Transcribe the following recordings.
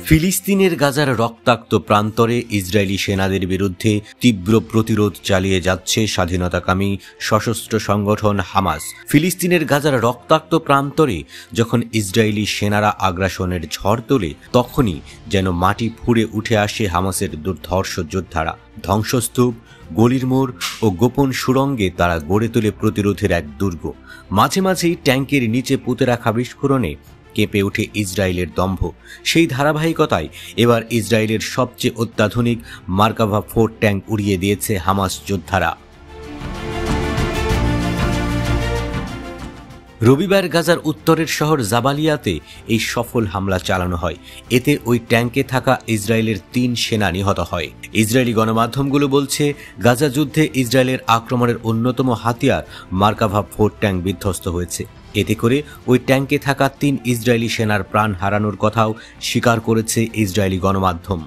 ফিলিস্তিনের গাজার রক্তাক্ত প্রান্তরে ইসরায়েলি সেনাদের বিরুদ্ধে তীব্র প্রতিরোধ চালিয়ে যাচ্ছে স্বাধীনতাকামী সশস্ত্র সংগঠন হামাস। ফিলিস্তিনের গাজার রক্তাক্ত প্রান্তরে যখন ইসরায়েলি সেনারা আগ্রাসনের ঝড় তোলে, তখনই যেন মাটি ফুঁড়ে উঠে আসে হামাসের দুর্ধর্ষ যোদ্ধারা। ধ্বংসস্তূপ, গলির মোড় ও গোপন সুড়ঙ্গে তারা গড়ে তোলে প্রতিরোধের এক দুর্গ। মাঝে মাঝেই ট্যাঙ্কের নিচে পুঁতে রাখা বিস্ফোরণে কেঁপে ওঠে ইসরায়েলের দম্ভ। সেই ধারাবাহিকতায় এবার ইসরায়েলের সবচেয়ে অত্যাধুনিক মার্কাভা 4 ট্যাঙ্ক উড়িয়ে দিয়েছে হামাস যোদ্ধারা। রবিবার গাজার উত্তরের শহর জাবালিয়াতে এই সফল হামলা চালানো হয়। এতে ওই ট্যাঙ্কে থাকা ইসরায়েলের 3 সেনা নিহত হয়। ইসরায়েলি গণমাধ্যমগুলো বলছে, গাজা যুদ্ধে ইসরায়েলের আক্রমণের অন্যতম হাতিয়ার মার্কাভা 4 ট্যাঙ্ক বিধ্বস্ত হয়েছে। এতে করে ওই ট্যাঙ্কে থাকা 3 ইসরায়েলি সেনার প্রাণ হারানোর কথাও স্বীকার করেছে ইসরায়েলি গণমাধ্যম।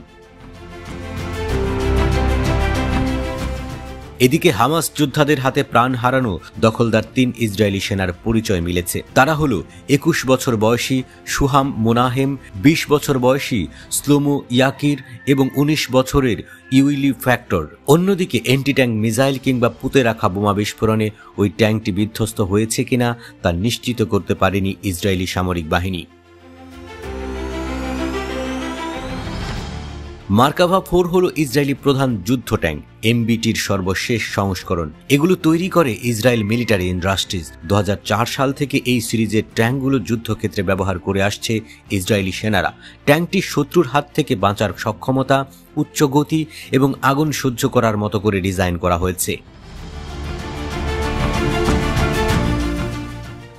এদিকে হামাস যোদ্ধাদের হাতে প্রাণ হারানো দখলদার 3 ইসরায়েলি সেনার পরিচয় মিলেছে। তারা হলো 21 বছর বয়সী সুহাম মোনাহেম, 20 বছর বয়সী স্লোমো ইয়াকির এবং 19 বছরের ইউইলি ফ্যাক্টর। অন্যদিকে অ্যান্টি ট্যাঙ্ক মিসাইল কিংবা পুঁতে রাখা বোমা বিস্ফোরণে ওই ট্যাঙ্কটি বিধ্বস্ত হয়েছে কিনা তা নিশ্চিত করতে পারেনি ইসরায়েলি সামরিক বাহিনী। মার্কাভা 4 হল ইসরায়েলি প্রধান যুদ্ধ ট্যাঙ্ক, এমবিটির সর্বশেষ সংস্করণ। এগুলো তৈরি করে ইসরায়েল মিলিটারি ইন্ডাস্ট্রিজ। 2004 সাল থেকে এই সিরিজের ট্যাঙ্কগুলো যুদ্ধক্ষেত্রে ব্যবহার করে আসছে ইসরায়েলি সেনারা। ট্যাঙ্কটি শত্রুর হাত থেকে বাঁচার সক্ষমতা, উচ্চ গতি এবং আগুন সহ্য করার মতো করে ডিজাইন করা হয়েছে।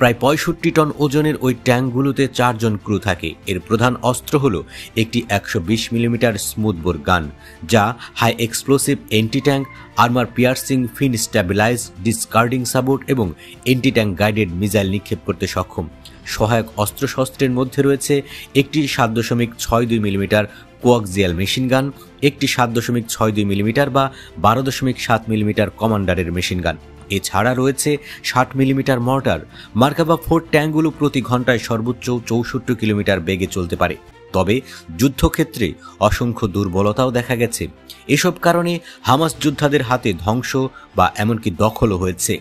প্রায় 65 টন ওজনের ওই ট্যাঙ্কগুলোতে 4 জন ক্রু থাকে। এর প্রধান অস্ত্র হল একটি 120 মিলিমিটার স্মুথবোর গান, যা high explosive anti tank, armour piercing fin stabilise discarding support এবং অ্যান্টি ট্যাঙ্ক গাইডেড মিসাইল নিক্ষেপ করতে সক্ষম। সহায়ক অস্ত্রশস্ত্রের মধ্যে রয়েছে একটি 7.62 মিলিমিটার কোয়াক্সিয়াল মেশিন গান, একটি 7.62 মিলিমিটার বা 12.7 মিলিমিটার কমান্ডারের মেশিন গান। এছাড়া রয়েছে 60 মিলিমিটার মর্টার। মার্কাভা 4 ট্যাঙ্কগুলো প্রতি ঘন্টায় সর্বোচ্চ 64 কিলোমিটার বেগে চলতে পারে। তবে যুদ্ধক্ষেত্রে অসংখ্য দুর্বলতাও দেখা গেছে। এসব কারণে হামাস যোদ্ধাদের হাতে ধ্বংস বা এমনকি দখলও হয়েছে।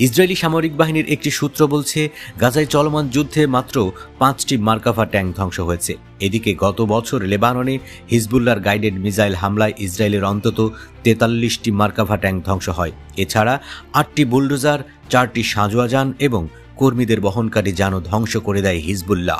ইসরায়েলি সামরিক বাহিনীর একটি সূত্র বলছে, গাজায় চলমান যুদ্ধে মাত্র 5টি মার্কাভা ট্যাঙ্ক ধ্বংস হয়েছে। এদিকে গত বছর লেবাননে হিজবুল্লাহর গাইডেড মিসাইল হামলায় ইসরায়েলের অন্তত 43টি মার্কাভা ট্যাঙ্ক ধ্বংস হয়। এছাড়া 8টি বুলডোজার, 4টি সাঁজোয়া যান এবং কর্মীদের বহনকারী যানও ধ্বংস করে দেয় হিজবুল্লাহ।